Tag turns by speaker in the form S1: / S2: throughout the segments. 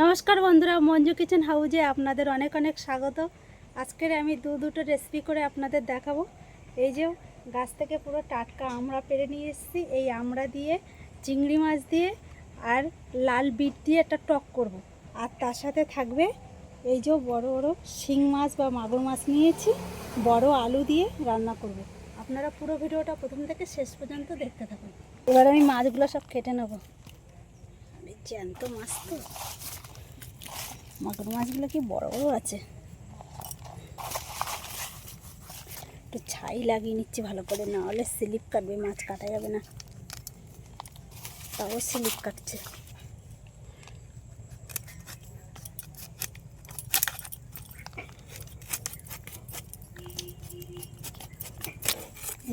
S1: নমস্কার বন্ধুরা, মঞ্জু কিচেন হাউজে আপনাদের অনেক অনেক স্বাগত। আজকের আমি দুটো রেসিপি করে আপনাদের দেখাবো। এই যে গাছ থেকে পুরো টাটকা আমড়া পেড়ে নিয়ে এসেছি। এই আমড়া দিয়ে চিংড়ি মাছ দিয়ে আর লাল বিট দিয়ে একটা টক করব। আর তার সাথে থাকবে এই যে বড় বড় শিং মাছ বা মাগুর মাছ নিয়েছি, বড় আলু দিয়ে রান্না করব। আপনারা পুরো ভিডিওটা প্রথম থেকে শেষ পর্যন্ত দেখতে থাকুন। এবার আমি মাছগুলো সব কেটে নেব। জ্যান্ত মাছ তো, মাগুর মাছগুলো কি বড় বড় আছে। একটু ছাই লাগিয়ে নিচ্ছি ভালো করে, না হলে স্লিপ কাটবে, মাছ কাটা যাবে না। তাও স্লিপ কাটছে।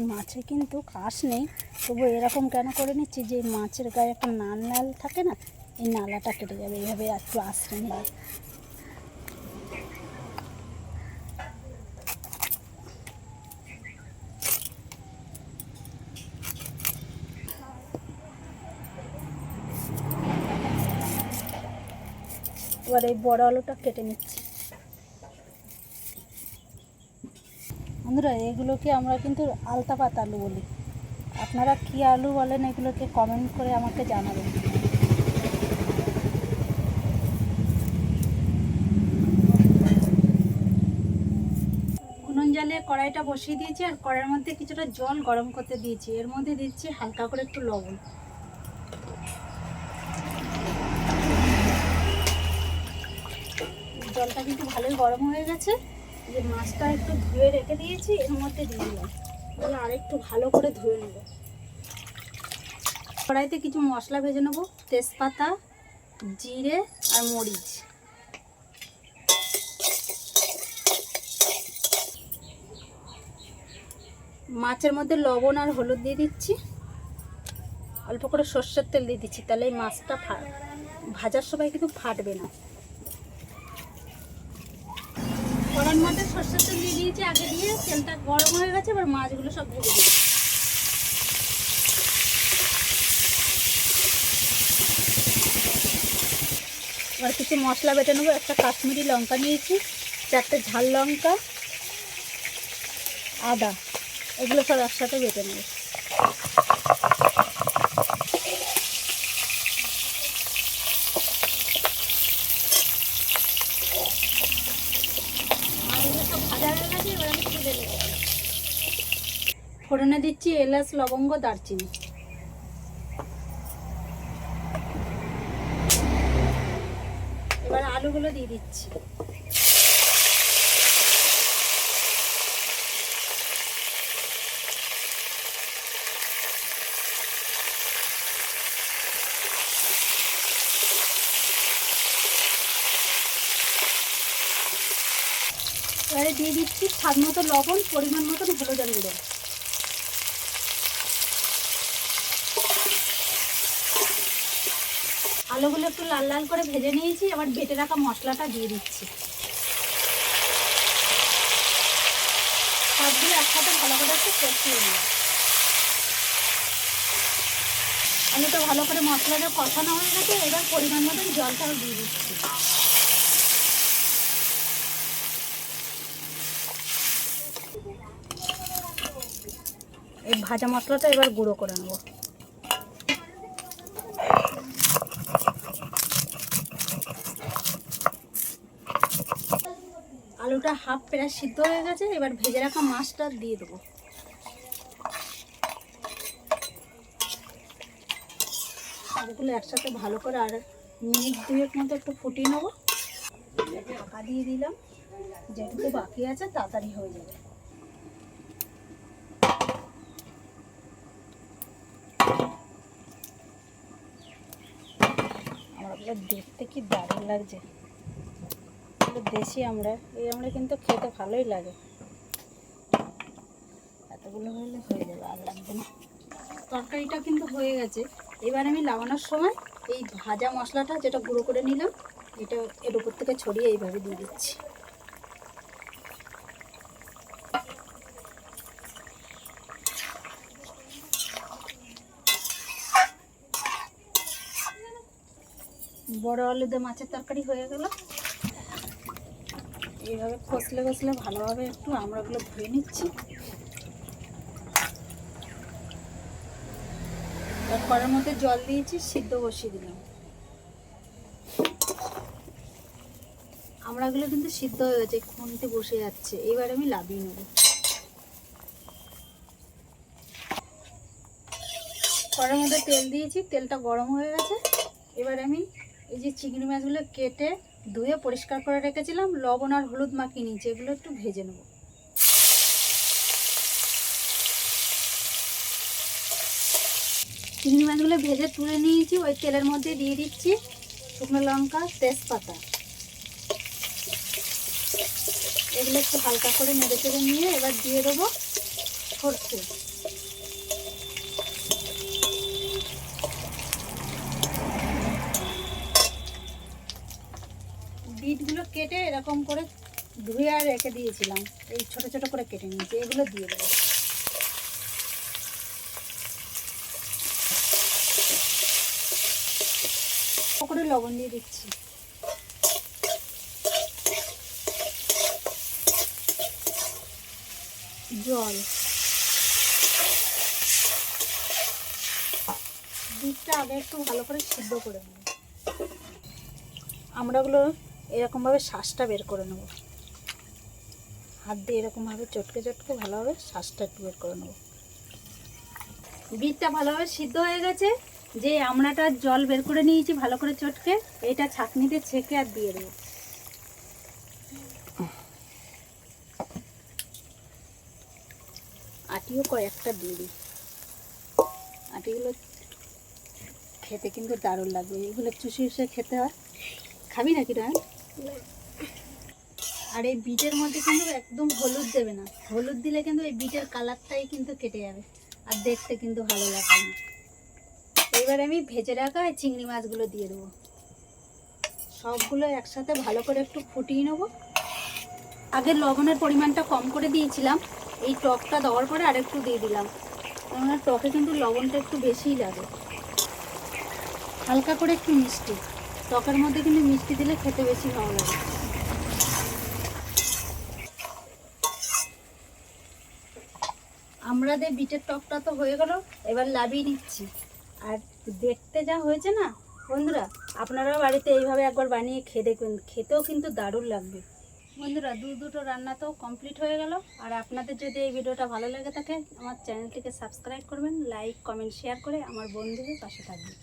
S1: মাছে কিন্তু কাঁস নেই, তবু এরকম কেন করে নিচ্ছি যে মাছের গায়ে একটা নাল নাল থাকে না, এই নালাটা কেটে যাবে। এইভাবে একটু আশ্রয় নেবে। এবার এই বড় আলুটা কেটে নিচ্ছি। বন্ধুরা, এগুলোকে আমরা কিন্তু আলতা পাতা আলু বলি। আপনারা কী আলু বলেন এগুলোকে কমেন্ট করে আমাকে জানাবেন। উনুন জ্বালিয়ে কড়াইটা বসিয়ে দিয়েছি, আর কড়াইয়ের মধ্যে কিছুটা জল গরম করতে দিয়েছি। এর মধ্যে দিচ্ছি হালকা করে একটু লবণ। জলটা কিন্তু ভালোই গরম হয়ে গেছে। যে মাছটা একটু ধুয়ে রেখে দিয়েছি এর মধ্যে দিয়ে দিলাম, দিয়ে আর একটু ভালো করে ধুয়ে নেব। কড়াইতে কিছু মশলা ভেজে নেব, তেজপাতা, জিরে আর মরিচ। মাছের মধ্যে লবণ আর হলুদ দিয়ে দিচ্ছি, অল্প করে সর্ষের তেল দিয়ে দিচ্ছি, তাহলে এই মাছটা ভাজার সময় কিন্তু ফাটবে না। কড়ার মধ্যে সর্ষের তেল দিয়ে দিয়েছি আগে, দিয়ে তেলটা গরম হয়ে গেছে। এবার মাছগুলো সব ভেজে দিচ্ছি। এবার কিছু মশলা বেটে নেবো। একটা কাশ্মীরি লঙ্কা নিয়েছি, 4টে ঝাল লঙ্কা, আদা, এগুলো সব একসাথে বেটে নেবো। ফোড়নে দিচ্ছি এলাচ, লবঙ্গ, দারচিনি। এবার আলুগুলো দিয়ে দিচ্ছি। এবারে দিয়ে দিচ্ছি স্বাদ মতো লবণ, পরিমাণ মতন হলুদের গুঁড়ো। আলুগুলো একটু লাল লাল করে ভেজে নিয়েছি। এবার বেটে রাখা মশলাটা দিয়ে দিচ্ছি। সব দিয়ে একসাথে ভালো করে একটু কষিয়ে নেব। আলুটা ভালো করে মশলাটা কষানো হয়ে গেছে। এবার পরিমাণ মতন জলটাও দিয়ে দিচ্ছি। এই ভাজা মশলাটা এবার গুঁড়ো করে নেব। আলুটা হাফ প্রায় সিদ্ধ হয়ে গেছে। এবার ভেজে রাখা মাছটা দিয়ে দেবো। এগুলো একসাথে ভালো করে আর মিনিট 2 মতো একটু ফুটিয়ে নেবো। ঢাকা দিয়ে দিলাম, যেটুকু বাকি আছে তাড়াতাড়ি হয়ে যাবে। আমরাগুলো দেখতে কি দারুণ লাগছে। দেশি আমরা, এই আমরা কিন্তু খেতে ভালোই লাগে। এতগুলো হলে হয়ে যাবে, আর লাগবে না। তরকারিটা কিন্তু হয়ে গেছে। এবার আমি লাগানোর সময় এই ভাজা মশলাটা যেটা গুঁড়ো করে নিলাম, এটা এর উপর থেকে ছড়িয়ে এইভাবে দিয়ে দিচ্ছি। বড় আলু দিয়ে মাছের তরকারি হয়ে গেল। এইভাবে কষলে কষলে ভালোভাবে একটু আমড়াগুলো ধুয়ে নিচ্ছি। কড়ার মধ্যে জল দিয়েছি, সিদ্ধ বসিয়ে দিলাম। আমড়াগুলো কিন্তু সিদ্ধ হয়ে গেছে, খুন্তি বসে যাচ্ছে। এবার আমি লাবিয়ে নেব। কড়ার মধ্যে তেল দিয়েছি, তেলটা গরম হয়ে গেছে। এবার আমি এই যে চিংড়ি মাছগুলো কেটে ধুয়ে পরিষ্কার করে রেখেছিলাম, লবণ আর হলুদ মাখিয়ে নিয়েছি, এগুলো একটু ভেজে নেব। চিংড়ি মাছগুলো ভেজে তুলে নিয়েছি। ওই তেলের মধ্যে দিয়ে দিচ্ছি শুকনো লঙ্কা, তেজপাতা। এগুলো একটু হালকা করে নেড়ে চেড়ে নিয়ে এবার দিয়ে দেবো সরষে। বিটগুলো কেটে এরকম করে ধুয়ে আর রেখে দিয়েছিলাম, এই ছোট ছোট করে কেটে নিয়েছি, এগুলো দিয়ে দেবো। করে লবণ দিয়ে দিচ্ছি। জল, বিটটা আগে একটু ভালো করে সিদ্ধ করে নেব। আমড়াগুলো এরকমভাবে শাঁসটা বের করে নেব, হাত দিয়ে এরকমভাবে চটকে চটকে ভালোভাবে শাঁসটা একটু বের করে নেব। বিটটা ভালোভাবে সিদ্ধ হয়ে গেছে। যে আমড়াটা জল বের করে নিয়েছি ভালো করে চটকে, এটা ছাঁকনিতে ছেঁকে আর দিয়ে দেবো। আটিও কয়েকটা দিয়ে দিই। আটিগুলো খেতে কিন্তু দারুণ লাগবে, এগুলো চুষে চুষে খেতে হয়। খাবি নাকি রায়? আর এই বিটের মধ্যে কিন্তু একদম হলুদ দেবে না, হলুদ দিলে কিন্তু এই বিটের কালারটাই কিন্তু কেটে যাবে আর দেখতে কিন্তু ভালো লাগবে না। এবার আমি ভেজে রাখা এই চিংড়ি মাছগুলো দিয়ে দেবো। সবগুলো একসাথে ভালো করে একটু ফুটিয়ে নেবো। আগে লবণের পরিমাণটা কম করে দিয়েছিলাম, এই টকটা দেওয়ার পরে আরেকটু দিয়ে দিলাম, কেননা টকে কিন্তু লবণটা একটু বেশিই লাগে। হালকা করে একটু মিষ্টি, টকের মধ্যে কিন্তু মিষ্টি দিলে খেতে বেশি ভালো লাগে। আমাদের বিটের টকটা তো হয়ে গেল, এবার লাবিয়ে নিচ্ছি। আর দেখতে যা হয়েছে না বন্ধুরা, আপনারাও বাড়িতে এইভাবে একবার বানিয়ে খেয়ে দেখবেন, খেতেও কিন্তু দারুণ লাগবে। বন্ধুরা দুটো রান্না তো কমপ্লিট হয়ে গেল। আর আপনাদের যদি এই ভিডিওটা ভালো লেগে থাকে আমার চ্যানেলটিকে সাবস্ক্রাইব করবেন, লাইক কমেন্ট শেয়ার করে আমার বন্ধুদের পাশে থাকবেন।